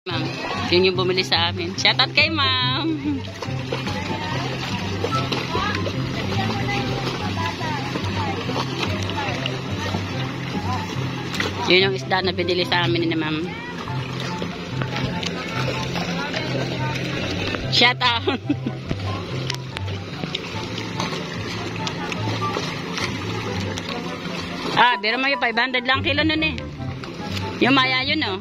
Ma'am, yun yung bumili sa amin. Shoutout kay ma'am. Yun yung isda na binili sa amin ni ma'am. Shoutout. Biro mo yung 500 lang kilo nun eh. Yung maya yun oh.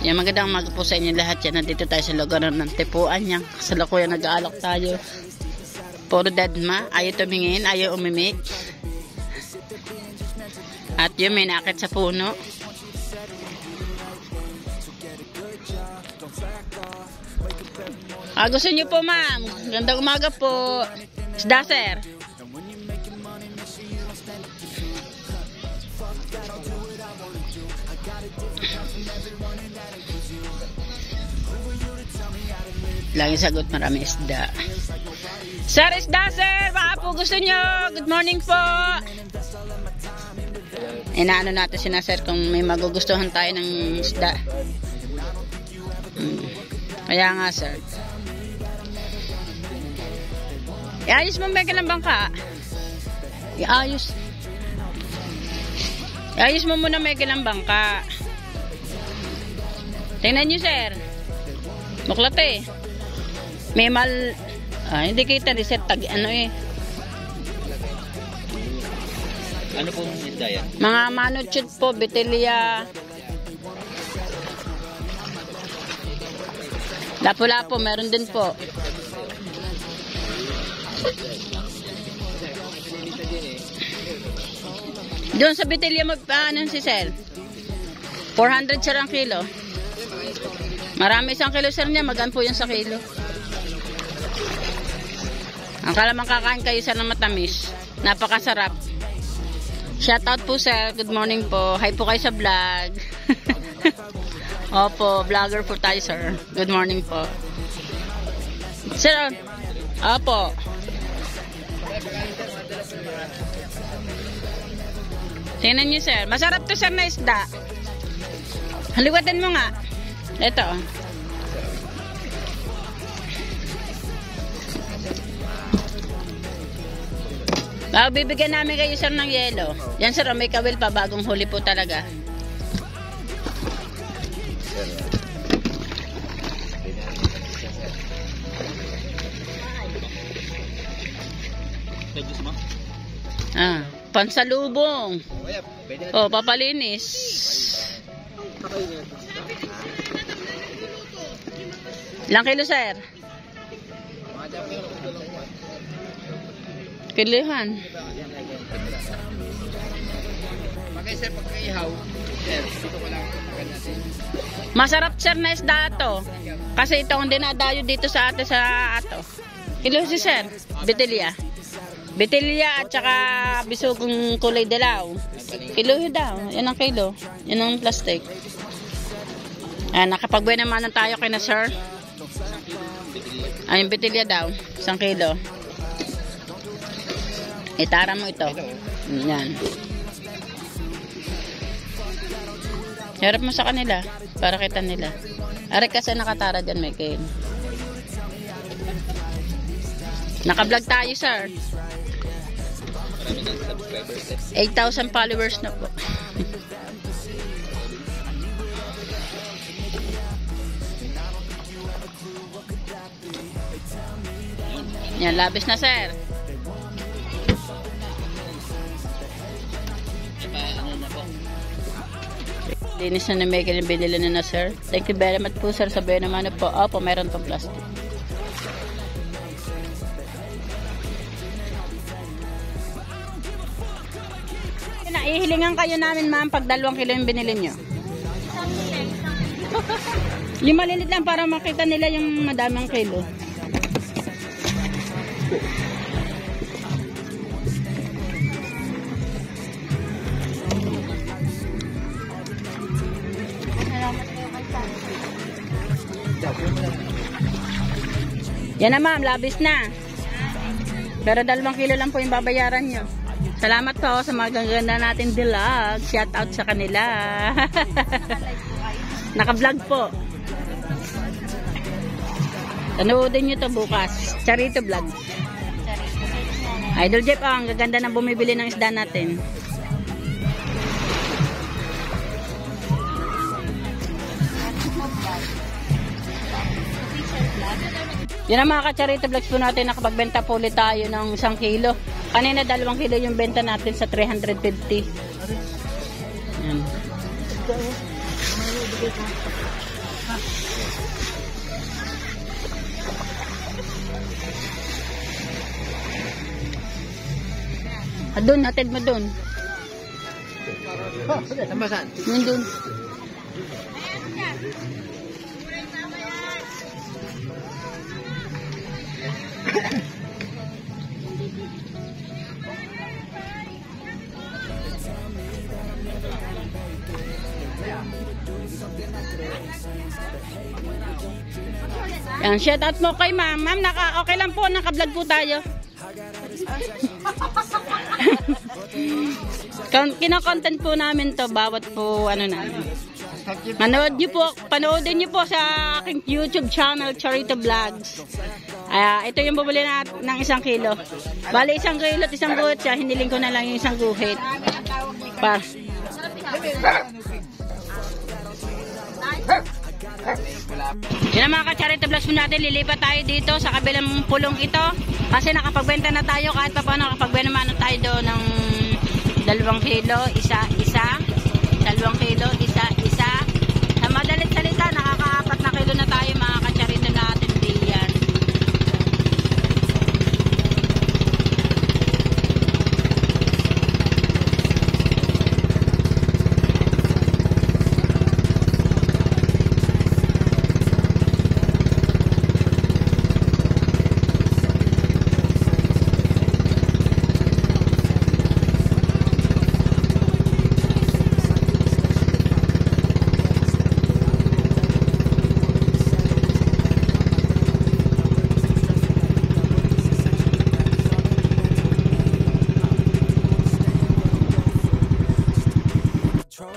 Yan, magandang umaga po sa inyo lahat. Yan, nandito tayo sa lugar ng tipuan yan. Sa Lakuya nag-aalok tayo. Puro dadma. Ayaw tumingin, ayaw umimik. At yun, may nakit sa puno. Gusto nyo po ma'am. Gandang umaga po. Isda sir. Lagi sagot, marami isda. Sir, isda sir, baka po gusto nyo. Good morning po. Inaano natin si sir kung may magugustuhan tayo ng isda. Kaya nga sir. Iayos mo ba ng bangka? Iayos mo muna may ng bangka. Tingnan nyo sir. Muklat eh. May hindi kita reset tag ano eh. Ano pong isda yan? Mga manuchut po, betelia. Lapu-lapu, meron din po. Doon sa betelia magpaano si sir? 400 sir ang kilo. Marami isang kilo sir niya, magaan po yung sa kilo. Ang kalamang kakain kayo sir ng matamis. Napakasarap. Shoutout po sir. Good morning po. Hi po kayo sa vlog. Opo, vlogger po tayo sir. Good morning po. Sir, opo. Tingnan nyo sir. Masarap to sir na isda. Haliwatan mo nga. Ito. Bibigyan namin kayo sir ng yelo. Yan sir, may kawil pa, bagong huli po talaga. Pansalubong. Oh, papalinis. Ilang kilo sir? Kilihan. Bagay sir, pagkaihaw. Sir, dito ko lang natin. Masarap sir na isda to. Kasi ito ang dinadayo dito sa ate sa ato. Kilo si sir? Betelia. Betelia at saka bisugong kulay dilaw. Kilo daw. Yan ang kilo. Yan ang plastic. Nakapagbuhay naman tayo kay na sir. Yung betelia daw. 1 kilo. Itara mo ito. Yan. Harap mo sa kanila para kita nila. Ari kasi nakatara dyan may kain. Naka-vlog tayo sir. 8,000 followers na po. Yan, labis na, sir. Linis na ni Michael yung binili na sir. Thank you very much po, sir. Sabihin naman na po, opo, meron tong plastic. Ihilingan kayo namin, ma'am, pag 2 kilo yung binili nyo. Yung malilit lang para makita nila yung madamang kilo. Yan na, ma'am, labis na. Pero 2 kilo lang po yung babayaran nyo. Salamat po sa magaganda natin vlog. Shout out sa kanila. Naka-vlog po. Tanoodin nyo to bukas. Charito vlog. Idol Jeff, ang gaganda na bumibili ng isda natin. Yan ang mga ka-charito vlogs po natin. Nakapagbenta po ulit tayo ng 1 kilo. Kanina 2 kilo yung benta natin sa 350. Yan. Doon, hatid mo doon. Saan? Yun doon. Yan, shout out mo kay ma'am. Ma'am, okay lang po, naka-vlog po tayo. Kino-content po namin to, bawat po ano namin. Panoodin niyo po sa aking YouTube channel, Charito Vlogs. Ito yung bubuli na ng 1 kilo. Bali 1 kilo at 1 guhit siya, hiniling ko na lang yung 1 guhit. Yan ang mga ka-Charito Vlogs mo natin. Lilipat tayo dito sa kabilang pulong ito kasi nakapagbenta na tayo kahit pa paano. Nakapagbenta naman tayo doon ng 2 kilo, isa 2 kilo, isa sa madalit salita nakaka-4 na kilo na tayo mga ka-Charito natin diyan.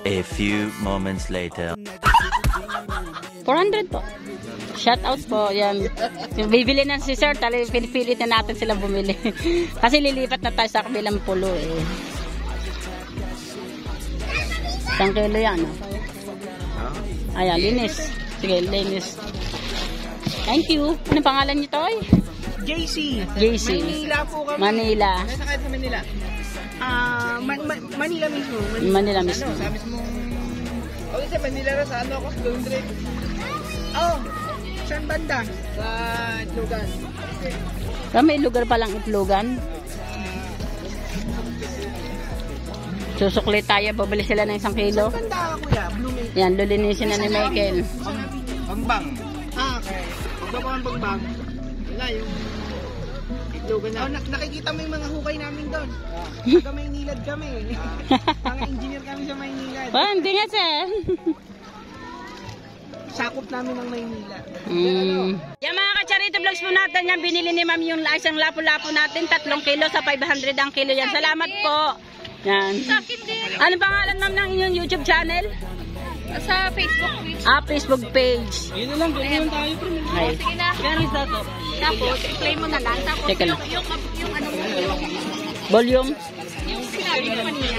A few moments later. 400 po. Shout out po. Yan. Bibili na si sir. Pinipilit na natin sila bumili. Kasi lilipat na tayo sa kabilang pulo eh. 1 kilo yan. Ayan, linis. Sige, linis. Thank you. Ano pangalan niyo, Toy? JC. JC. Manila po kami. Manila. Nasa kahit sa Manila? Manila mismo. Manila mismo. Sa mismong... sa Manila na sa ano ako? Doon direct. Saan banda? Sa Itlogan. May lugar palang Itlogan. Susukli tayo. Babili sila ng 1 kilo. Saan banda kuya? Blooming. Yan, lulinisin na ni Michael. Bangbang. Okay. Pagbaba ang bangbang. Wala yung... Itlogan na. Nakikita mo yung mga hukay namin doon. Taga Maynilad kami. Mga engineer kami sa Maynilad. Hindi nga, sir. Sakop namin ng Maynila. Yan mga ka-Charito Vlogs po natin. Yan, binili ni ma'am yung isang lapo-lapo natin. 3 kilo sa 500 ang kilo yan. Salamat po. Yan. Anong pangalan ma'am ng inyong YouTube channel? Sa Facebook page. Facebook page. Yun na lang, gano'n tayo. Ay. Sige na. Ganis na to. Tapos, play mo na lang. Tapos, Teka lang. yung ano mo, Volume. yung sinabi mo kanina.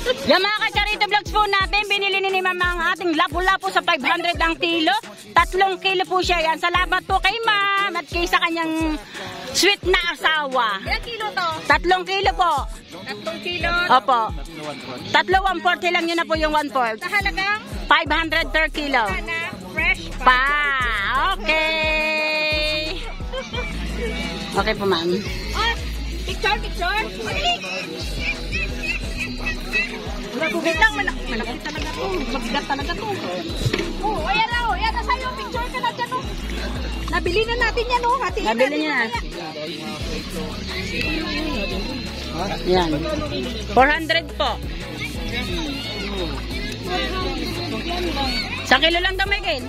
Yung mga ka-Charito Vlogs po natin, binili ni Ma'am ang ating lapu-lapu sa 500 ang kilo. 3 kilo po siya yan. Salamat po kay Ma'am at kay sa kanyang sweet na asawa. Ilang kilo to? 3 kilo po. 3 kilo. Opo. 140 lang yun na po yung 1/4. Sa halagang 500 per kilo. na fresh Pa! Okay! Okay po, Ma'am. Oh, picture. Wait lang, malaki talaga to. Magdat talaga to. Oh, ayan na, oh. Ayan na sa'yo. Picture ka na dyan, oh. Nabili na natin yan, oh. Hatiin Nabili niya na. Yan. 400 po. Sa kilo lang daw, Michael.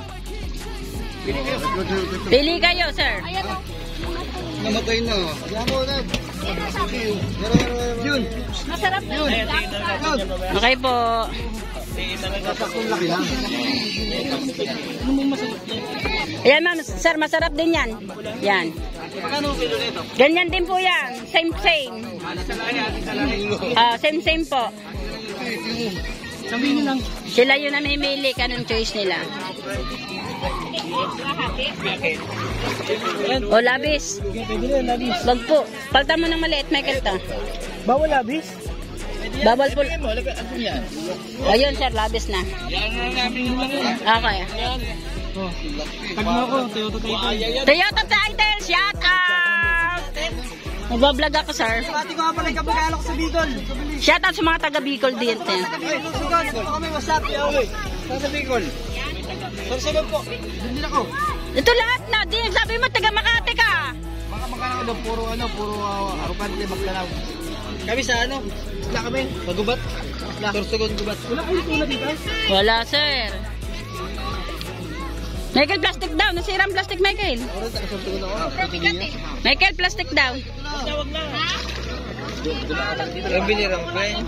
Pili kayo, sir. Ayan, oh. Namatay na. Yan mo na. Yun. Masarap na. Yun. Okay po. Sakong laki lang. Ayan, ma'am. Sir, masarap din yan. Yan. Ganyan din po yan. Same. Same po. Sabihin lang. Sila yung namimili. Kanong choice nila. O, labis. Wag po. Palta mo ng maliit, Michael, to. Bawal labis? Bawal po. Ayun, sir. Labis na. Okay. Tag mo ako, Toyota Titan. Toyota Titan, shout out! Nagbablog ako, sir. Pati ko nga pala ikabagalo ko sa Bicol. Shout out sa mga taga Bicol din. Bicol, ito kami WhatsApp, yawe. Sa Bicol. Sarsagan po. Doon din ako. Ito lahat na. Di, sabi mo, taga Makati ka. Mga magkano doon, puro arupante, magkanaw. Kami sa isla kami, magubat. Sarsagan gubat. Wala kayo tulad dito? Wala, sir. Michael, plastic daw. Nasirang plastic, Michael. Michael, plastic daw. Yung binirang friend.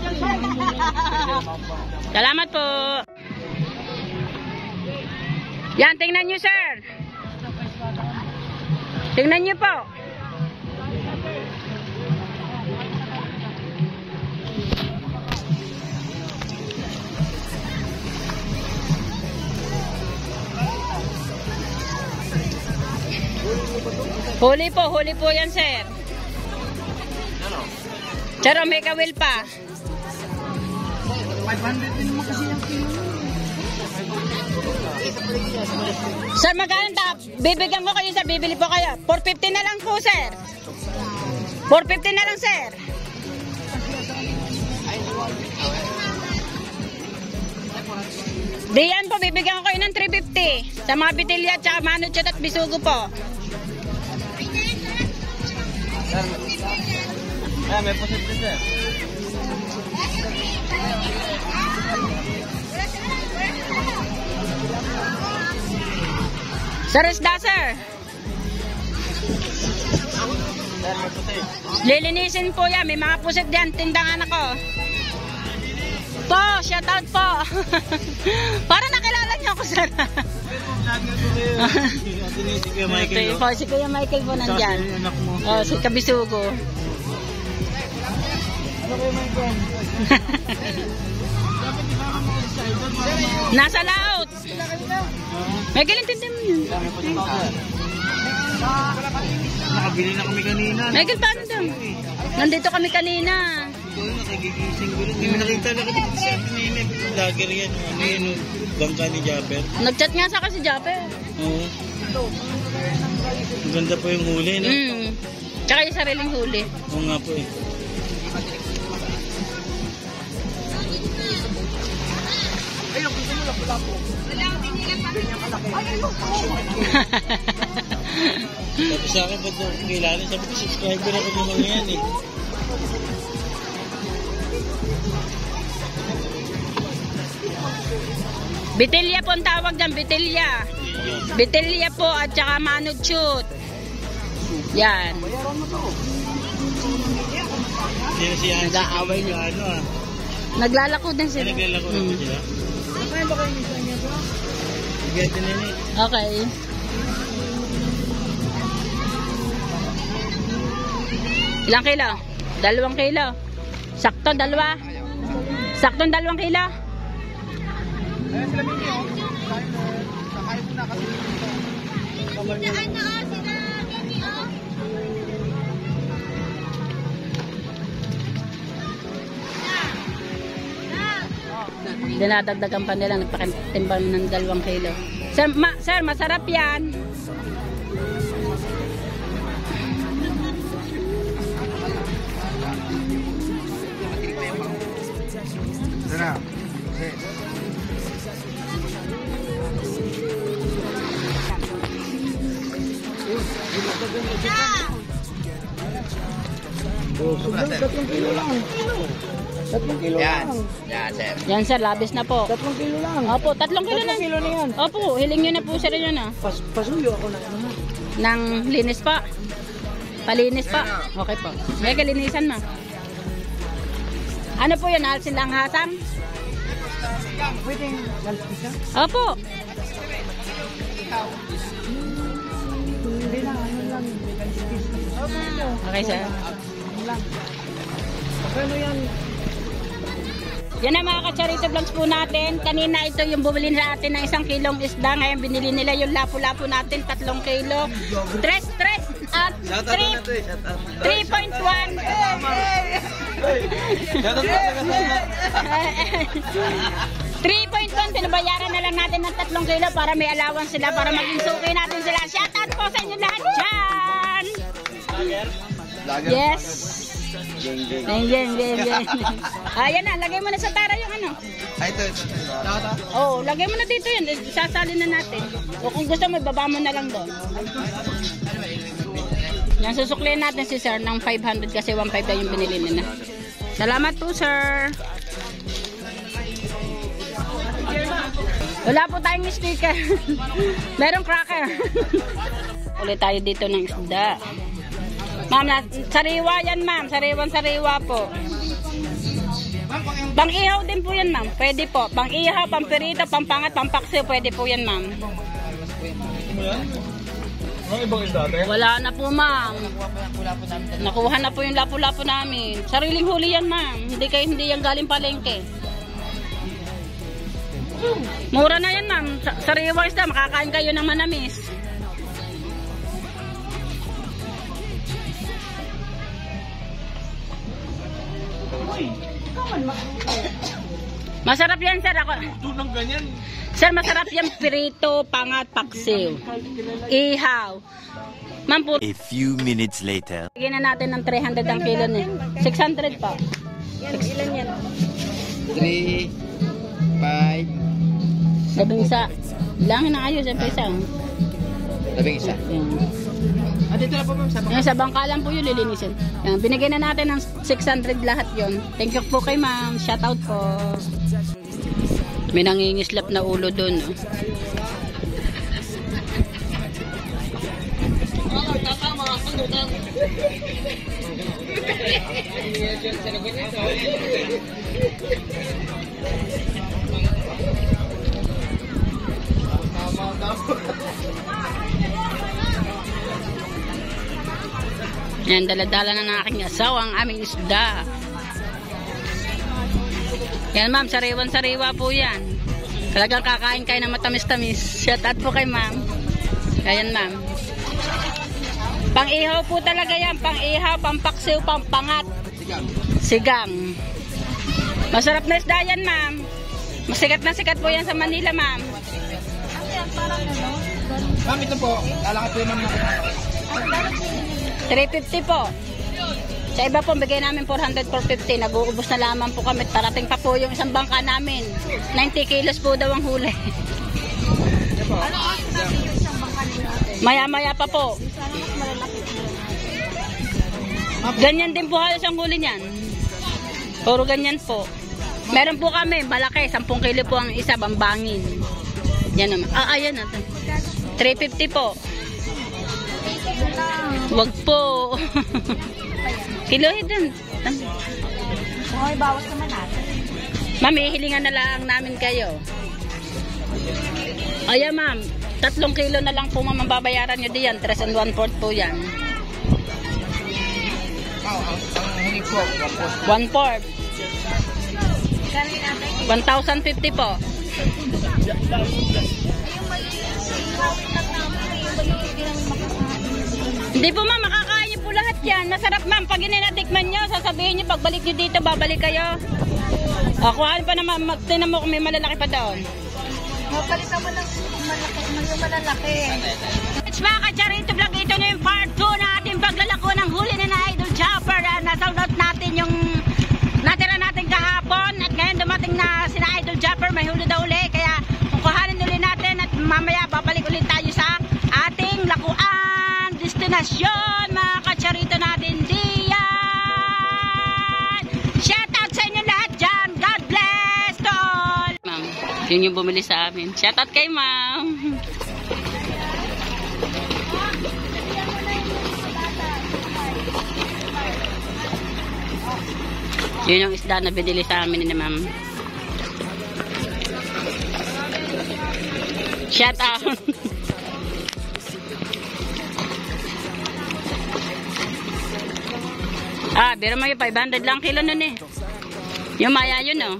Salamat po. Yan, tingnan nyo, sir. Tingnan nyo po. Huli po yan, sir. Pero may kawil pa. 500 din mo kasi yung kilo. Sir, magkano ta? Bibigyan ko kayo, sir. Bibili po kayo. 450 na lang po, sir. 450 na lang, sir. Diyan po, bibigyan ko kayo ng 350. Sa mga bitilya, tsaka manuchot at bisugo po. May posible, sir. Sir, isda, sir. Lilinisin po yan. May mga pusit diyan. Tindangan ako. Po, shout out po. Para nakilala niyo ako, sir. Si Kuya Michael po nandyan. Oh, si Kabisugo. Nasa laot. Michael, intindi mo yun. Nakabili na kami kanina. Michael, paano daw? Nandito kami kanina. Nagigising ko rin. Hindi mo nakita na kami sa atin. Vlogger yan. Ano yun? Bangka ni Japper. Nag-chat nga sa kasi Japper. Oo. Maganda po yung huli, no? Tsaka yung sariling huli. Oo nga po eh. Ayun, gusto mo lang pala po. Tapos sa akin, ba't kilala? Sabi ko, subscriber ako ng mga yan eh. Bitilya po ang tawag dyan, bitilya. Bitilya po at saka manuchut. Yan. Hindi na siya nag-aaway niya. Ano ah. Naglalako din sila. Naglalako na ba sila? Kaya ba kayo minsan niya bro? Gete na yun. Okay. Ilang kilo? 2 kilo. Sakto, 2. Saktong 2 kilo. Ayan sila Mimi, oh. Kakain mo na kasi dito. Dinadagdagan pa nila, nagpakitimbang ng 2 kilo. Sir, masarap yan. Ito na. Tatlong kilo lang. 3 kilo lang. Yan sir, labis na po. 3 kilo lang. Opo, 3 kilo na. 3 kilo na yan. Opo, hiling nyo na po sir yun ah. Pasuyo ako na ano. Nang linis pa. Palinis pa. Okay po. May kalinisan ma. Ano po yun? Alsin lang hasam? Pwedeng lalpisa? Opo. Hindi lang, ano lang. Okay sir. Ano lang. Ano yan? Yan na mga ka-charito vlogs po natin. Kanina ito yung bumili sa atin ng 1 kilong isda. Ngayon binili nila yung lapu-lapu natin, 3 kilo. Tres at 3.1. 3.1, pinabayaran na lang natin ng 3 kilo para may allowance sila, para maging suki natin sila. Shoutout po sa inyo lahat dyan! Yes! Geng. Ayan na, lagay mo na sa tara yung ano. Ay, ito. Oo, lagay mo na dito yun. Sasali na natin. O kung gusto mo, ibaba mo na lang doon. Yan, susukliin natin si sir ng 500 kasi 1.5 na yung binili nila. Salamat po, sir. Wala po tayong sticker. Merong cracker. Ulit tayo dito ng isda. Ma'am, sariwa yan ma'am. Sariwa po. Pang-ihaw din po yan ma'am. Pwede po. Pang-ihaw, pampirito, pampangat, pampaksiw. Pwede po yan ma'am. Wala na po ma'am. Nakuha na po yung lapu-lapu namin. Sariling huli yan ma'am. Hindi yan galing palengke. Mura na yan ma'am. Sariwa isda. Makakain kayo ng manamis. Masarap yan sir. Ako. Sir, masarap yan. Pirito, pangat, paksiw. Ihaw. Ma'am po. A few minutes later. Bigyan na natin ng 300 ang kilo niya. 600 pa. Ilan yan? 3, 5. Labing isa. Langin na ayos. Yan pa isa. Labing isa. Yan. Dito na po ma'am sa Yan, sa bangka lang po yun lilinisin. Yan, binigyan na natin ng 600 lahat yon. Thank you po kay ma'am. Shout out po. May nangingislap na ulo dun. No? Yan, dala-dala na ng aking asawa ang aming isda. Yan ma'am, sariwan-sariwa po yan. Talagang kakain kayo ng matamis-tamis. Shout out po kay ma'am. Ayan ma'am. Pang-ihaw po talaga yan. Pang-ihaw, pampaksiw, pampangat. Sigang. Masarap na isda yan ma'am. Masikat na sikat po yan sa Manila ma'am. Ma'am, ito po. Lalakad po yung ma'am natin. 350 po. Sa iba po, bigay namin 400, 450. Nag-uubos na lamang po kami. Parating pa po yung isang bangka namin. 90 kilos po daw ang huli. Maya-maya pa po. Ganyan din po halos ang huli niyan. Puro ganyan po. Meron po kami, malaki. 10 kilo po ang isa, bambangin. Yan naman. Ayan natin. 350 po. Wag po. Kilohin dun. Okay, bawas naman natin. Ma'am, ihilingan na lang namin kayo. Ayan ma'am, 3 kilo na lang po ma'am ang babayaran nyo diyan. 3 and 1/4 po yan. 1/4. Galing natin. 1,050 po. Hindi po ma'am, makakain niyo po lahat yan. Masarap ma'am. Pag inatikman niyo, sasabihin niyo, pagbalik niyo dito, babalik kayo. O, kuhaan pa naman, magtinan mo kung may malalaki pa doon. Mapalit naman ng malalaki. It's mga ka-Charito Vlog, ito na yung part 2 na ating paglalako ng huli na Idol Chopper. Nasold out natin yung natira natin kahapon at ngayon dumating na sina Idol Chopper, may huli daw uli. Kaya kukuhanin ulit natin at mamaya babalik ulit tayo sa ating lakuan destinasyon mga ka-Charito natin diyan. Shout out sa inyo lahat dyan. God bless to all. Ma'am, yun yung bumili sa amin. Shout out kay ma'am. Yun yung isda na binili sa amin ni ma'am. Shout out. Biro mo yung 500 lang kilo nun eh. Yung maya yun oh.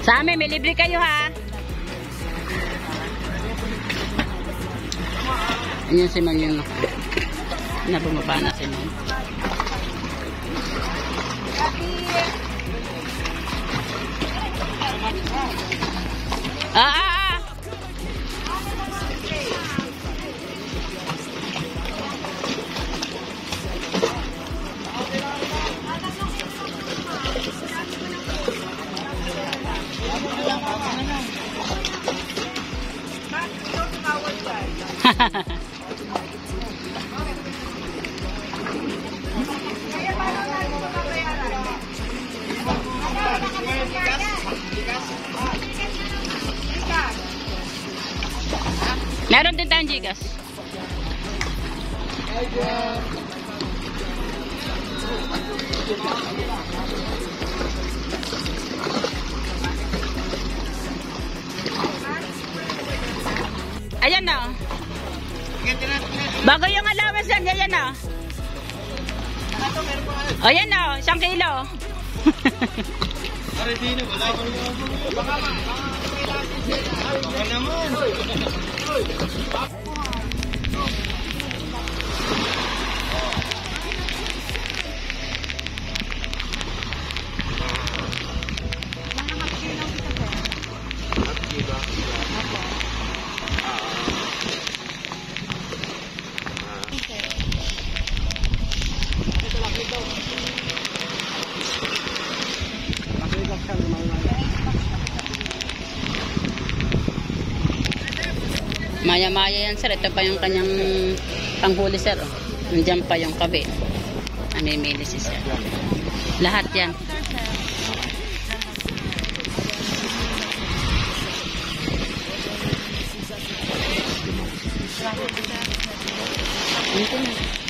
Sa amin, may libre kayo ha. Ayan si Man yung nabumaba na si Man. Meron din tayong Gcash. Ayan na. Bago yung allowance yan, ayan na. Ayan na, 1 kilo. Maya-maya yan sir. Ito pa yung kanyang panghuli sir. Nandiyan pa yung kabe. Namimili si sir. Lahat yan.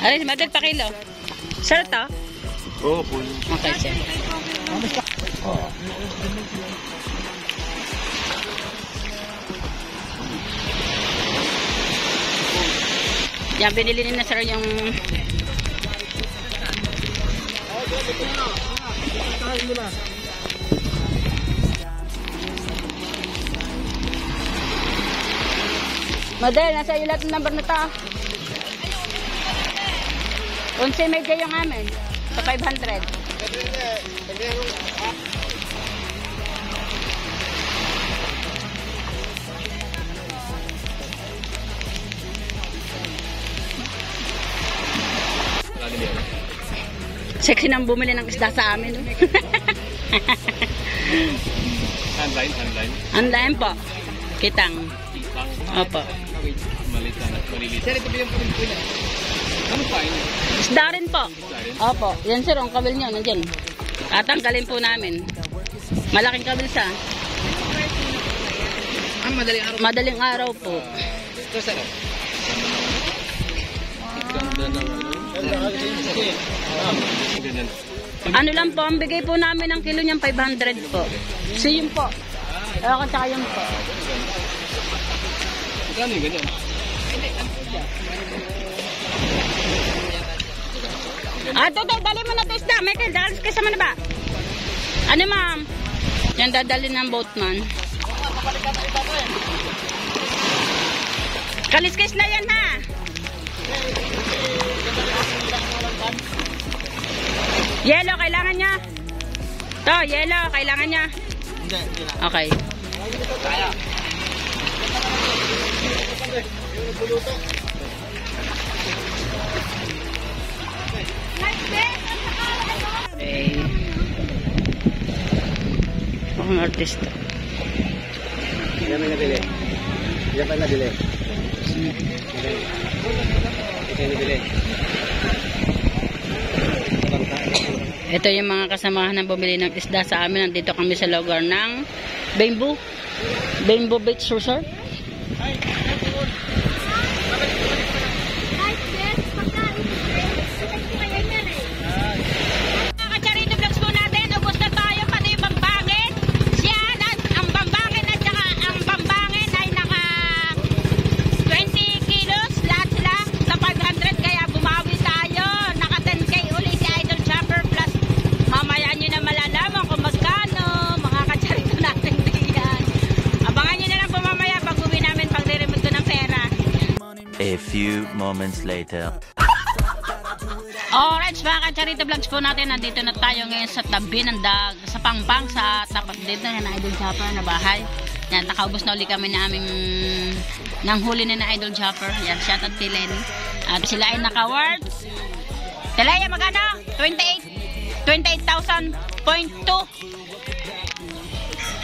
Aray, madal pa kilo. Sir to? Oo po. Okay sir. Yan, binili na sir yung model, nasa iyo lahat ng number na to. 11 medya yung amin sa 500. Sexy nang bumili ng isda sa amin. Online. Online po. Kitang. Opo. Sir, ito ba yung pagkakulit? Ano pa yun? Isda rin po. Opo. Yan sir, ang kawil nyo. Nandyan. Tatanggalin po namin. Malaking kabilsa. Madaling araw. Madaling araw po. Ito sir. Ganyan. Ano lang po, ang bigay po namin ng kilo niyang 500 po. So yun po. Ako tsaka yun po. Magkano yung ganyan? Totoy, dali mo na to isda. Michael, dalis ka sama na ba? Ano ma'am? Yan dadali ng boatman. Kaliskis na yan ha. Yellow, kailangan niya. To, yellow, kailangan niya. Hindi na. Okay. Okay. Ang artista. Yan may nabili. Yan pa nabili. Yan nabili. Ito yung mga kasamahan na bumili ng isda sa amin. Nandito kami sa lugar ng Bamboo Beach Resort. Mga Charito Vlogs po natin. Ubus na tayo pati yung Bambangin. Yan, ang Bambangin at saka ang Bambangin ay naka 20 kilos lahat sila sa 500. Kaya bumawi tayo. Naka 10k uli si Idol Chopper plus mamaya nyo na malalaman kung magkano. Mga kacharito natin diyan. Abangan nyo na lang po mamaya pag uwi namin pag re-remove ko ng pera. A few moments later. Alright, mga kacharito vlogs po natin. Nandito na tayo ngayon sa tabi ng sa Pangpang, sa tapat dito na Idol Chopper na bahay. Yan, nakaubos na uli kami na aming nang huli na Idol Chopper. Yan, shoutout kay Lenny. At sila ay naka-worth. Talaya, magana? 28,000.2.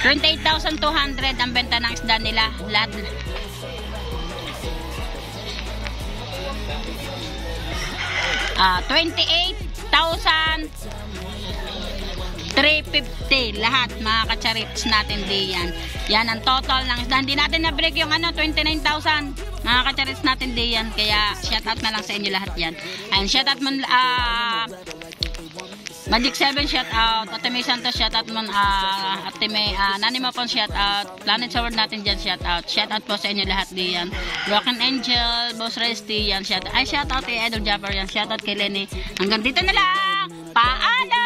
28,200 ang benta ng isda nila. Lahat. 28,350 lahat mga kacharits natin diyan. Yan ang total ng isda. Hindi natin na-break yung 29,000 mga kacharits natin diyan. Kaya shout out na lang sa inyo lahat yan. And shout out mo Magic 7 shout out, Ate May Santos shout out mo, Ate May Nani Mapon shout out, Planet Sword natin dyan shout out po sa inyo lahat diyan. Broken Angel, Boss Resty yan shout out kay Idol Japper yan, shout out kay Lenny. Hanggang dito na lang, paalam.